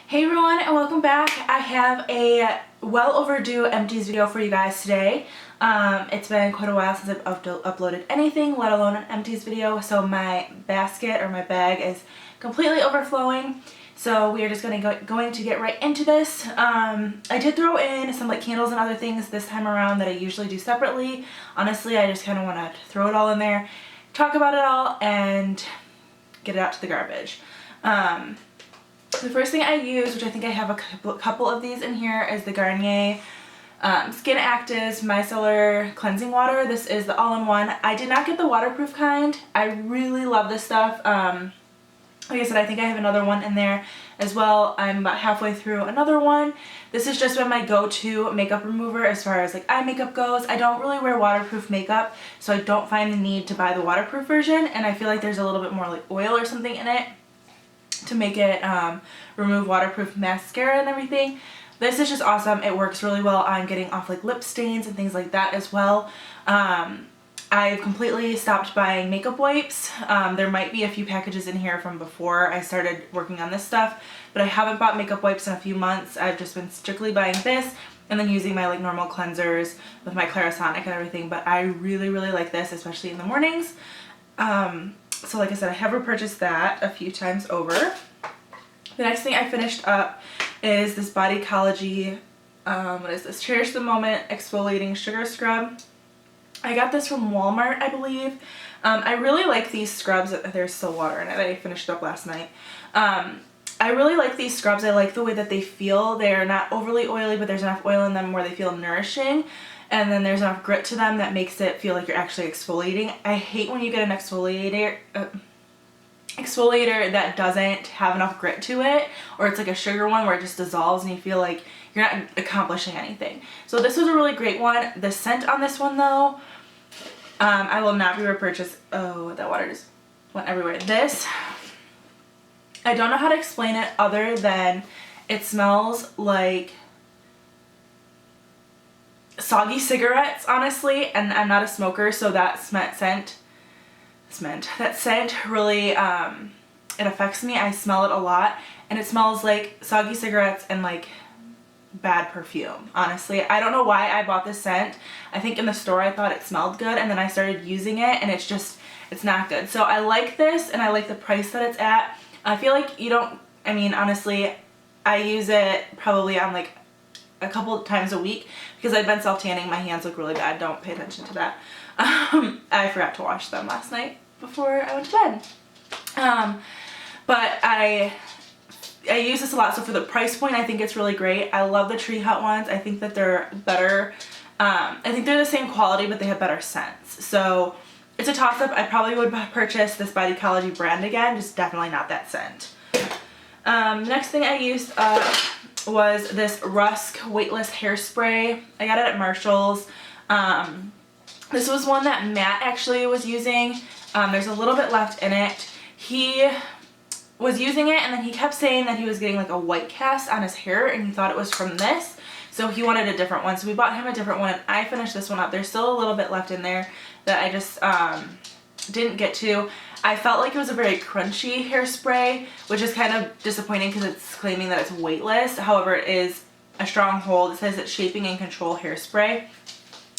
Hey everyone, and welcome back. I have a well overdue empties video for you guys today. It's been quite a while since I've uploaded anything, let alone an empties video, so my basket or my bag is completely overflowing. So we are just going to get right into this. I did throw in some like candles and other things this time around that I usually do separately. Honestly, I just kind of want to throw it all in there, talk about it all, and get it out to the garbage. The first thing I use, which I think I have a couple of these in here, is the Garnier Skin Actives Micellar Cleansing Water. This is the all-in-one. I did not get the waterproof kind. I really love this stuff. Like I said, I think I have another one in there as well. I'm about halfway through another one. This has just been my go-to makeup remover as far as like eye makeup goes. I don't really wear waterproof makeup, so I don't find the need to buy the waterproof version, and I feel like there's a little bit more like oil or something in it to make it remove waterproof mascara and everything. This is just awesome. It works really well on getting off like lip stains and things like that as well. I've completely stopped buying makeup wipes. There might be a few packages in here from before I started working on this stuff, but I haven't bought makeup wipes in a few months. I've just been strictly buying this and then using my like normal cleansers with my Clarisonic and everything, but I really like this, especially in the mornings. So like I said, I have repurchased that a few times over. The next thing I finished up is this Body Ecology, what is this? Cherish the Moment Exfoliating Sugar Scrub. I got this from Walmart, I believe. I really like these scrubs. There's still water in it. I finished it up last night. I really like these scrubs. I like the way that they feel. They're not overly oily, but there's enough oil in them where they feel nourishing. And then there's enough grit to them that makes it feel like you're actually exfoliating. I hate when you get an exfoliator that doesn't have enough grit to it, or it's like a sugar one where it just dissolves and you feel like you're not accomplishing anything. So this was a really great one. The scent on this one though, I will not be repurchased. Oh, that water just went everywhere. This, I don't know how to explain it other than it smells like soggy cigarettes, honestly, and I'm not a smoker, so that scent really, it affects me. I smell it a lot, and it smells like soggy cigarettes and like bad perfume, honestly. I don't know why I bought this scent. I think in the store I thought it smelled good, and then I started using it, and it's not good. So I like this, and I like the price that it's at. I feel like honestly, I use it probably on like a couple times a week because I've been self-tanning. My hands look really bad. Don't pay attention to that. I forgot to wash them last night before I went to bed. But I use this a lot, so for the price point I think it's really great. I love the Tree Hut ones. I think that they're better. I think they're the same quality, but they have better scents. So it's a toss-up. I probably would purchase this Body Ecology brand again, just definitely not that scent. Next thing I used was this Rusk Weightless Hairspray. I got it at Marshall's. This was one that Matt actually was using. There's a little bit left in it. He was using it, and then he kept saying that he was getting like a white cast on his hair, and he thought it was from this, so he wanted a different one. So we bought him a different one, and I finished this one up. There's still a little bit left in there that I just didn't get to. I felt like it was a very crunchy hairspray, which is kind of disappointing because it's claiming that it's weightless. However, it is a strong hold. It says it's shaping and control hairspray.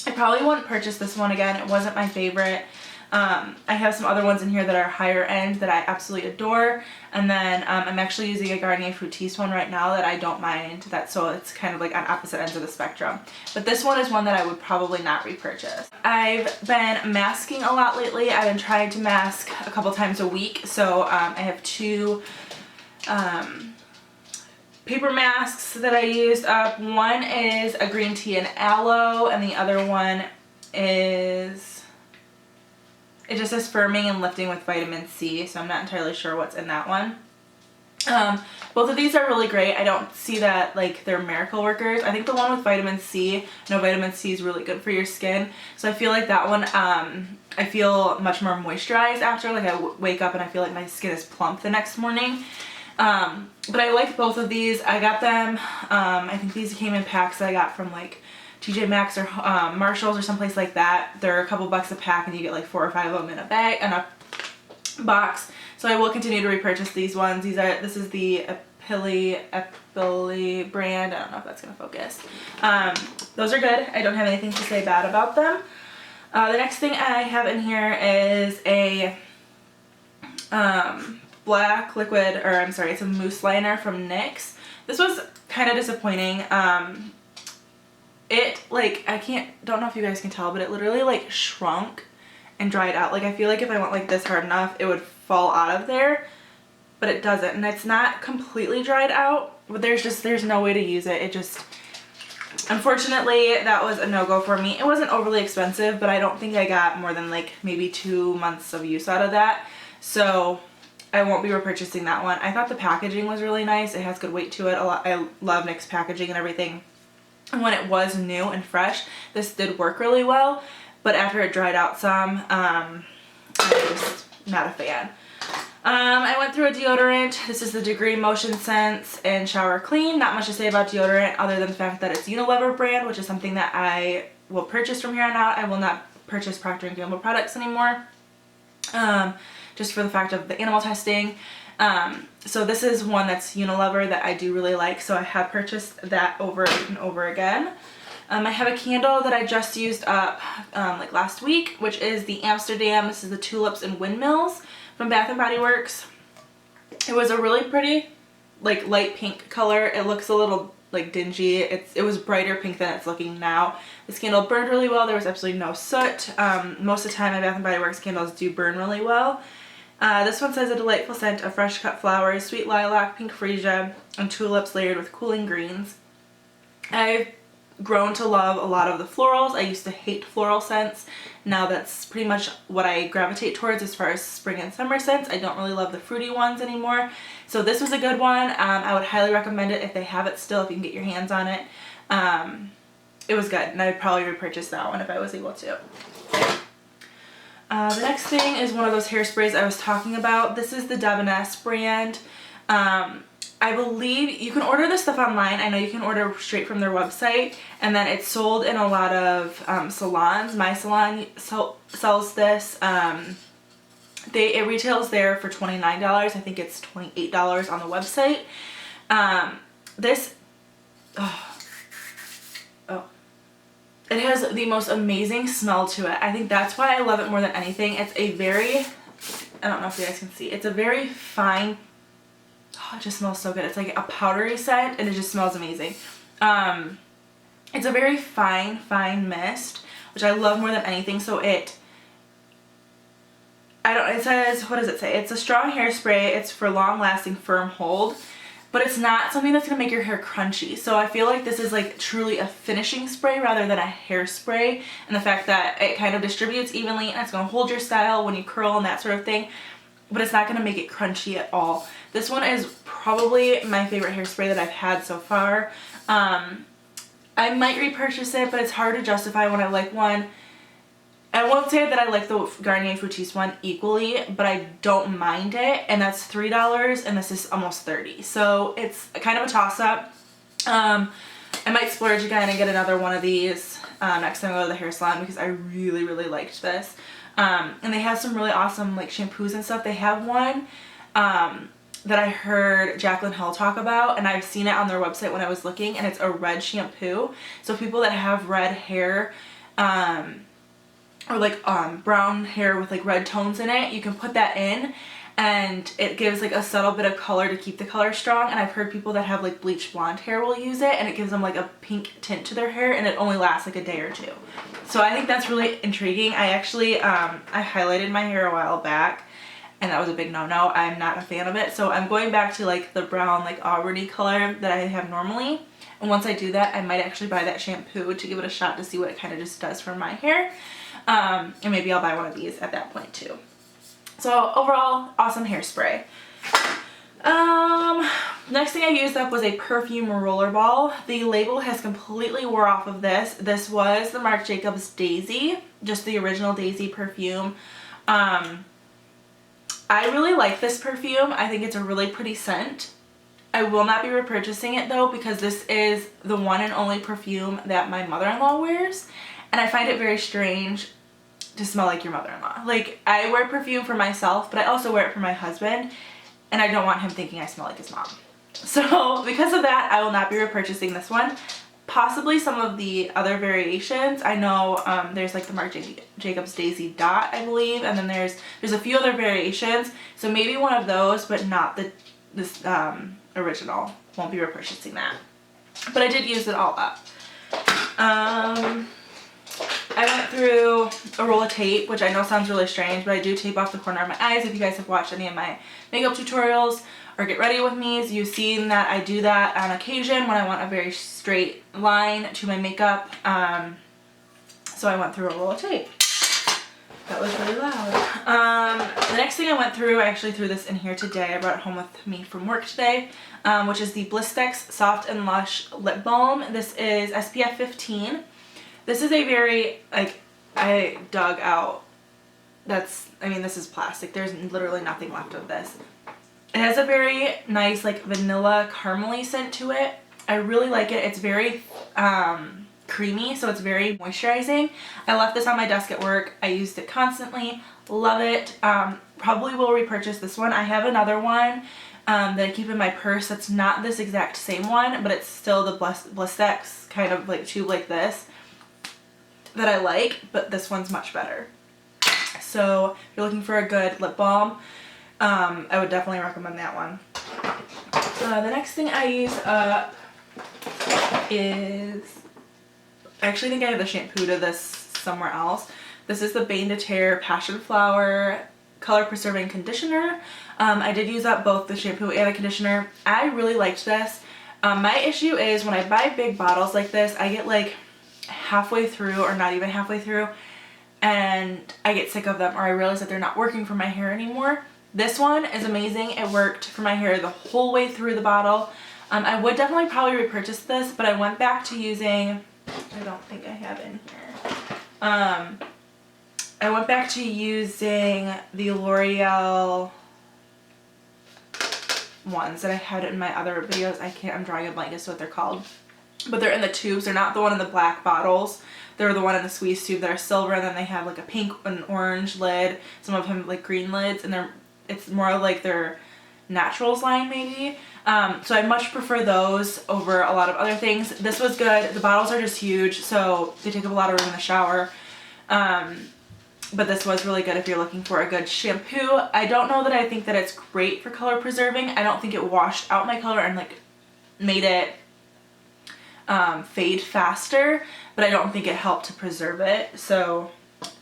I probably wouldn't purchase this one again. It wasn't my favorite. I have some other ones in here that are higher end that I absolutely adore, and then I'm actually using a Garnier Fructis one right now that I don't mind. So it's kind of like on opposite ends of the spectrum. But this one is one that I would probably not repurchase. I've been masking a lot lately. I've been trying to mask a couple times a week. So I have two paper masks that I used up. One is a green tea and aloe, and the other one is, it just says firming and lifting with vitamin C, so I'm not entirely sure what's in that one. Both of these are really great. I don't see that like they're miracle workers. I think the one with vitamin C, vitamin C is really good for your skin. So I feel like that one, I feel much more moisturized after. Like I wake up and I feel like my skin is plump the next morning. But I like both of these. I got them, I think these came in packs that I got from like TJ Maxx or Marshalls or someplace like that. They're a couple bucks a pack, and you get like 4 or 5 of them in a bag, in a box. So I will continue to repurchase these ones. This is the Epili brand. I don't know if that's going to focus. Those are good. I don't have anything to say bad about them. The next thing I have in here is a black liquid, or I'm sorry, it's a mousse liner from NYX. This was kind of disappointing. It, like, don't know if you guys can tell, but it literally, like, shrunk and dried out. Like, I feel like if I went like this hard enough, it would fall out of there, but it doesn't. And it's not completely dried out, but there's no way to use it. It just, unfortunately, that was a no-go for me. It wasn't overly expensive, but I don't think I got more than, like, maybe 2 months of use out of that. So I won't be repurchasing that one. I thought the packaging was really nice. It has good weight to it. I love NYX packaging and everything. And when it was new and fresh, this did work really well. But after it dried out some, I'm just not a fan. I went through a deodorant. This is the Degree Motion Sense and Shower Clean. Not much to say about deodorant other than the fact that it's Unilever brand, which is something that I will purchase from here on out. I will not purchase Procter & Gamble products anymore. Just for the fact of the animal testing. So this is one that's Unilever that I do really like, so I have purchased that over and over again. I have a candle that I just used up like last week, which is the Amsterdam. This is the Tulips and Windmills from Bath & Body Works. It was a really pretty, like, light pink color. It looks a little, like, dingy. It was brighter pink than it's looking now. This candle burned really well. There was absolutely no soot. Most of the time my Bath & Body Works candles do burn really well. This one says a delightful scent of fresh cut flowers, sweet lilac, pink freesia, and tulips layered with cooling greens. I've grown to love a lot of the florals. I used to hate floral scents. Now that's pretty much what I gravitate towards as far as spring and summer scents. I don't really love the fruity ones anymore. So this was a good one. I would highly recommend it if they have it still, if you can get your hands on it. It was good, and I'd probably repurchase that one if I was able to. The next thing is one of those hairsprays I was talking about. This is the Debonair brand. I believe you can order this stuff online. I know you can order straight from their website, and then it's sold in a lot of salons. My salon sells this. It retails there for $29. I think it's $28 on the website. It has the most amazing smell to it. I think that's why I love it more than anything. It's a very, I don't know if you guys can see, it's a very fine, oh, it just smells so good. It's like a powdery scent, and it just smells amazing. It's a very fine mist, which I love more than anything. So it says, what does it say? It's a strong hairspray. It's for long lasting firm hold. But it's not something that's going to make your hair crunchy. So I feel like this is like truly a finishing spray rather than a hairspray. And the fact that it kind of distributes evenly, and it's going to hold your style when you curl and that sort of thing. But it's not going to make it crunchy at all. This one is probably my favorite hairspray that I've had so far. I might repurchase it, but it's hard to justify when I like one. I won't say that I like the Garnier Fructis one equally, but I don't mind it, and that's $3, and this is almost $30. So it's kind of a toss-up. I might splurge again and get another one of these next time I go to the hair salon, because I really liked this. And they have some really awesome like shampoos and stuff. They have one that I heard Jaclyn Hill talk about, and I've seen it on their website when I was looking, and it's a red shampoo. So people that have red hair, or like brown hair with like red tones in it, you can put that in, and it gives like a subtle bit of color to keep the color strong. And I've heard people that have like bleached blonde hair will use it, and it gives them like a pink tint to their hair, and it only lasts like a day or two. So I think that's really intriguing. I actually I highlighted my hair a while back, and that was a big no-no. I'm not a fan of it, so I'm going back to like the brown like auburny color that I have normally. And once I do that, I might actually buy that shampoo to give it a shot to see what it kind of just does for my hair. And maybe I'll buy one of these at that point too. So overall, awesome hairspray. Next thing I used up was a perfume rollerball. The label has completely wore off of this. This was the Marc Jacobs Daisy, just the original Daisy perfume. I really like this perfume. I think it's a really pretty scent. I will not be repurchasing it though, because this is the one and only perfume that my mother-in-law wears, and I find it very strange to smell like your mother-in-law. Like, I wear perfume for myself, but I also wear it for my husband, and I don't want him thinking I smell like his mom. So because of that, I will not be repurchasing this one. Possibly some of the other variations. I know there's like the Marc Jacobs Daisy Dot, I believe, and then there's a few other variations. So maybe one of those, but not this original. Won't be repurchasing that. But I did use it all up. I went through a roll of tape, which I know sounds really strange, but I do tape off the corner of my eyes. If you guys have watched any of my makeup tutorials or get ready with me, you've seen that I do that on occasion when I want a very straight line to my makeup. So I went through a roll of tape. That was really loud. The next thing I went through, I actually threw this in here today. I brought it home with me from work today, which is the Blistex Soft and Lush Lip Balm. This is SPF 15. This is a very, like, I dug out. I mean, this is plastic. There's literally nothing left of this. It has a very nice, like, vanilla caramely scent to it. I really like it. It's very creamy, so it's very moisturizing. I left this on my desk at work. I used it constantly. Love it. Probably will repurchase this one. I have another one that I keep in my purse that's not this exact same one, but it's still the Blistex kind of like tube like this that I like, but this one's much better. So if you're looking for a good lip balm, I would definitely recommend that one. The next thing I use up is, I actually think I have the shampoo to this somewhere else. This is the Bane to Tear Passion Flower Color Preserving Conditioner. I did use up both the shampoo and the conditioner. I really liked this. My issue is when I buy big bottles like this, I get like halfway through or not even halfway through and I get sick of them, or I realize that they're not working for my hair anymore. This one is amazing. It worked for my hair the whole way through the bottle. I would definitely probably repurchase this, but I went back to using, I don't think I have in here. I went back to using the L'Oreal ones that I had in my other videos. I'm drawing a blank as to what they're called. But they're in the tubes. They're not the one in the black bottles. They're the one in the squeeze tube that are silver, and then they have like a pink and orange lid. Some of them have like green lids, and it's more like their naturals line maybe. So I much prefer those over a lot of other things. This was good. The bottles are just huge, so they take up a lot of room in the shower. But this was really good if you're looking for a good shampoo. I don't know that I think that it's great for color preserving. I don't think it washed out my color and like made it fade faster, but I don't think it helped to preserve it, so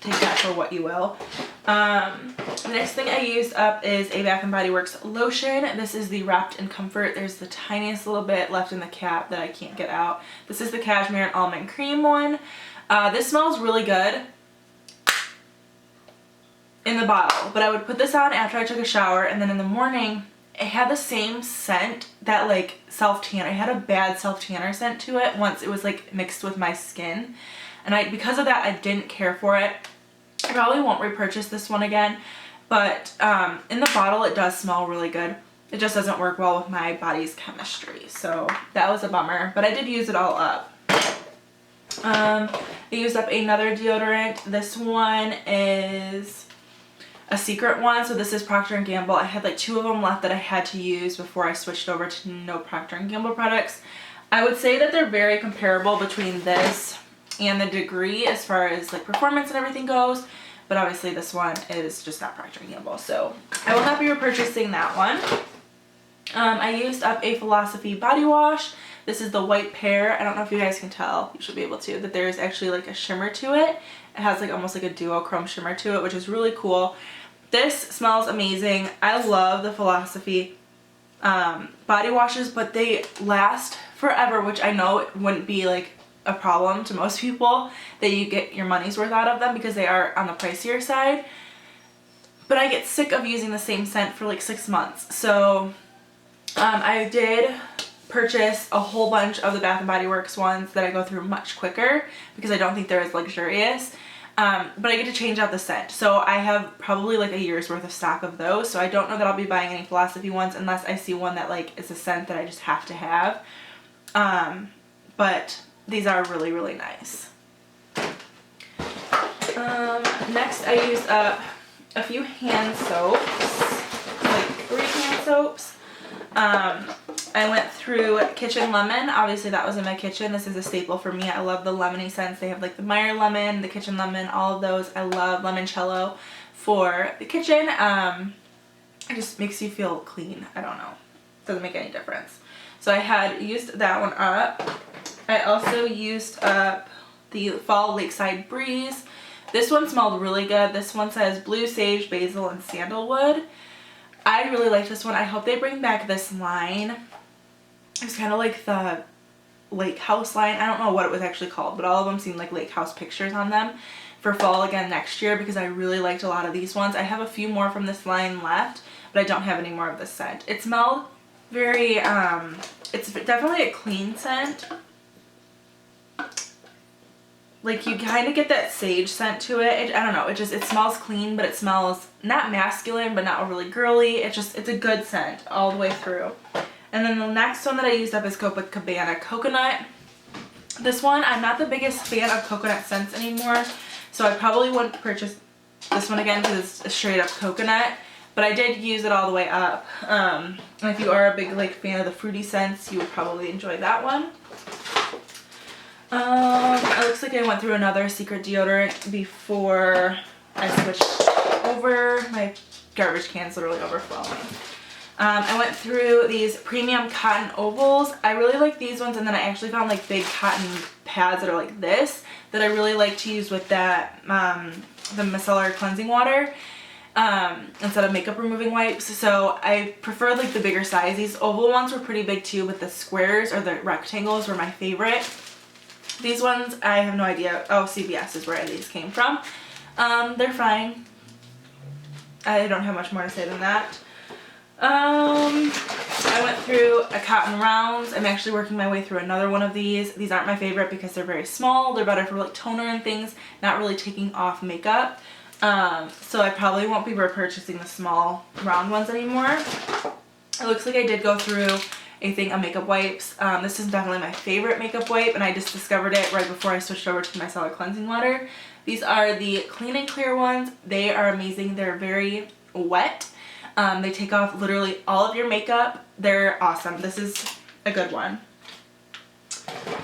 take that for what you will. The next thing I used up is a Bath & Body Works lotion. This is the Wrapped in Comfort. There's the tiniest little bit left in the cap that I can't get out. This is the Cashmere and Almond Cream one. This smells really good in the bottle, but I would put this on after I took a shower, and then in the morning it had the same scent that like self-tan. I had a bad self-tanner scent to it once it was like mixed with my skin, and because of that I didn't care for it. I probably won't repurchase this one again, but in the bottle it does smell really good. It just doesn't work well with my body's chemistry, so that was a bummer, but I did use it all up. I used up another deodorant. This one is a secret one, so this is Procter & Gamble. I had like 2 of them left that I had to use before I switched over to no Procter & Gamble products. I would say that they're very comparable between this and the Degree as far as like performance and everything goes, but obviously this one is just not Procter & Gamble, so I will not be repurchasing that one. I used up a Philosophy body wash. This is the White Pear. I don't know if you guys can tell, you should be able to, that there's actually like a shimmer to it. It has like almost like a duochrome shimmer to it, which is really cool. This smells amazing. I love the Philosophy body washes, but they last forever, which I know it wouldn't be like a problem to most people, that you get your money's worth out of them because they are on the pricier side. But I get sick of using the same scent for like 6 months. So I did purchase a whole bunch of the Bath & Body Works ones that I go through much quicker because I don't think they're as luxurious. But I get to change out the scent. So I have probably like a year's worth of stock of those. So I don't know that I'll be buying any Philosophy ones unless I see one that like is a scent that I just have to have. But these are really, really nice. Next I used up a few hand soaps, like 3 hand soaps. I went through Kitchen Lemon. Obviously that was in my kitchen. This is a staple for me. I love the lemony scents. They have like the Meyer lemon, the Kitchen Lemon, all of those. I love limoncello for the kitchen. It just makes you feel clean. I don't know. Doesn't make any difference. So I had used that one up. I also used up the Fall Lakeside Breeze. This one smelled really good. This one says blue sage, basil, and sandalwood. I really like this one. I hope they bring back this line. It's kind of like the Lake House line. I don't know what it was actually called, but all of them seem like Lake House pictures on them for fall again next year because I really liked a lot of these ones. I have a few more from this line left, but I don't have any more of this scent. It smelled very, it's definitely a clean scent. Like you kind of get that sage scent to it. I don't know, it smells clean, but it smells not masculine, but not overly girly. It's a good scent all the way through. And then the next one that I used up is Copacabana Coconut. This one, I'm not the biggest fan of coconut scents anymore, so I probably wouldn't purchase this one again because it's a straight up coconut. But I did use it all the way up. And if you are a big fan of the fruity scents, you would probably enjoy that one. It looks like I went through another secret deodorant before I switched over. My garbage can's literally overflowing. I went through these premium cotton ovals. I really like these ones, and then I actually found like big cotton pads that are like this that I really like to use with that the micellar cleansing water instead of makeup removing wipes. So I prefer like the bigger size. These oval ones were pretty big too, but the squares or the rectangles were my favorite. These ones, I have no idea. Oh, CVS is where these came from. They're fine. I don't have much more to say than that. I went through a Cotton Rounds. I'm actually working my way through another one of these. These aren't my favorite because they're very small. They're better for like toner and things, not really taking off makeup. So I probably won't be repurchasing the small round ones anymore. It looks like I did go through a thing of makeup wipes. This is definitely my favorite makeup wipe, and I just discovered it right before I switched over to the micellar cleansing water. These are the Clean and Clear ones. They are amazing. They're very wet. They take off literally all of your makeup. They're awesome. This is a good one.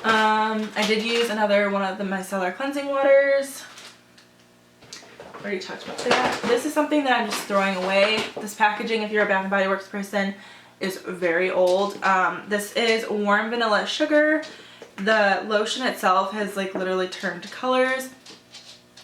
I did use another one of the micellar cleansing waters. Already talked about that. This is something that I'm just throwing away. This packaging, if you're a Bath & Body Works person, is very old. This is Warm Vanilla Sugar. The lotion itself has like literally turned colors.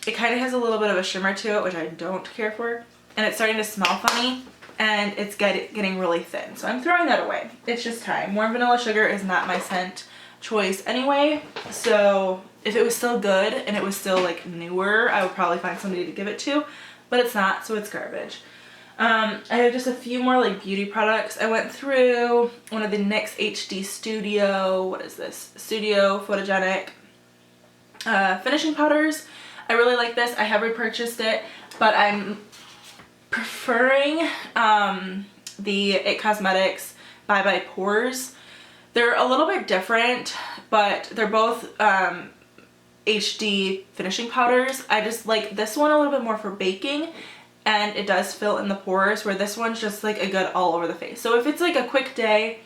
It kind of has a little bit of a shimmer to it, which I don't care for. And it's starting to smell funny. And it's getting really thin. So I'm throwing that away. It's just time. Warm Vanilla Sugar is not my scent choice anyway. So if it was still good and it was still like newer, I would probably find somebody to give it to. But it's not, so it's garbage. I have just a few more like beauty products. I went through one of the NYX HD Studio, what is this? Studio Photogenic finishing powders. I really like this. I have repurchased it, but I'm preferring the It Cosmetics Bye Bye Pores. They're a little bit different, but they're both HD finishing powders. I just like this one a little bit more for baking, and it does fill in the pores, where this one's just like a good all over the face. So if it's like a quick day,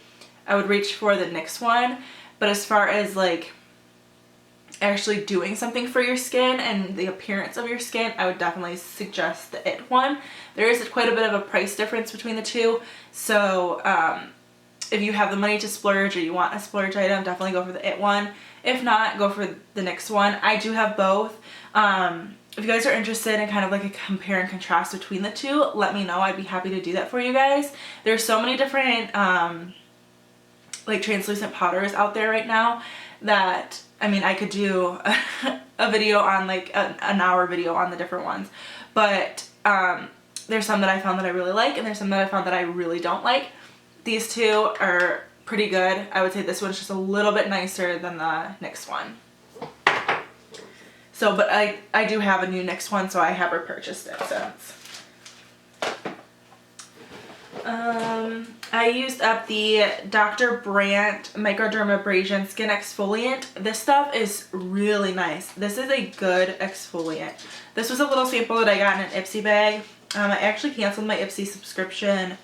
I would reach for the NYX one, but as far as like actually doing something for your skin and the appearance of your skin, I would definitely suggest the It one. There is quite a bit of a price difference between the two, so if you have the money to splurge or you want a splurge item, definitely go for the It one. If not, go for the NYX one. I do have both. If you guys are interested in kind of like a compare and contrast between the two, let me know. I'd be happy to do that for you guys. There's so many different like translucent powders out there right now that, I mean, I could do a video on like an hour video on the different ones, but there's some that I found that I really like, and there's some that I found that I really don't like. These two are pretty good. I would say this one's just a little bit nicer than the NYX one. So, but I do have a new NYX one, so I have repurchased it since. I used up the Dr. Brandt Microdermabrasion Skin Exfoliant. This stuff is really nice. This is a good exfoliant. This was a little sample that I got in an Ipsy bag. I actually canceled my Ipsy subscription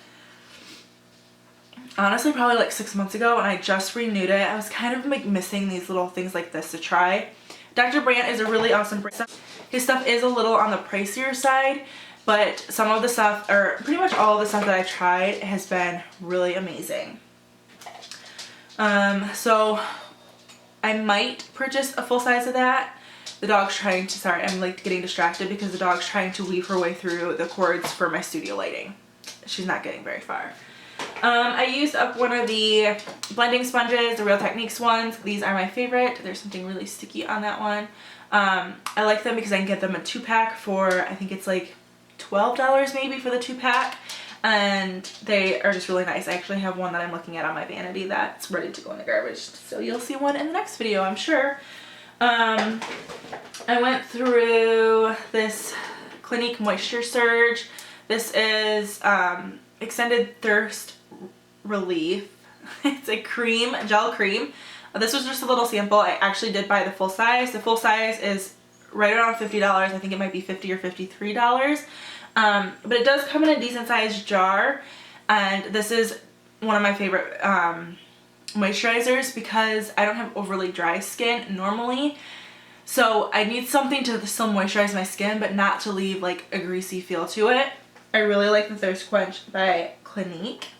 honestly probably like 6 months ago, and I just renewed it. I was kind of like missing these little things like this to try. Dr. Brandt is a really awesome brand. His stuff is a little on the pricier side, but some of the stuff, or pretty much all of the stuff that I tried, has been really amazing. So I might purchase a full size of that. The dog's trying to, sorry, I'm like getting distracted because the dog's trying to weave her way through the cords for my studio lighting. She's not getting very far. I used up one of the blending sponges, the Real Techniques ones. These are my favorite. There's something really sticky on that one. I like them because I can get them a 2-pack for, I think it's like $12 maybe for the 2-pack. And they are just really nice. I actually have one that I'm looking at on my vanity that's ready to go in the garbage. So you'll see one in the next video, I'm sure. I went through this Clinique Moisture Surge. This is Extended Thirst Relief. It's a cream, gel cream. This was just a little sample. I actually did buy the full size. The full size is right around $50. I think it might be $50 or $53. But it does come in a decent sized jar, and this is one of my favorite moisturizers because I don't have overly dry skin normally. So I need something to still moisturize my skin, but not to leave like a greasy feel to it. I really like the Thirst Quench by Clinique.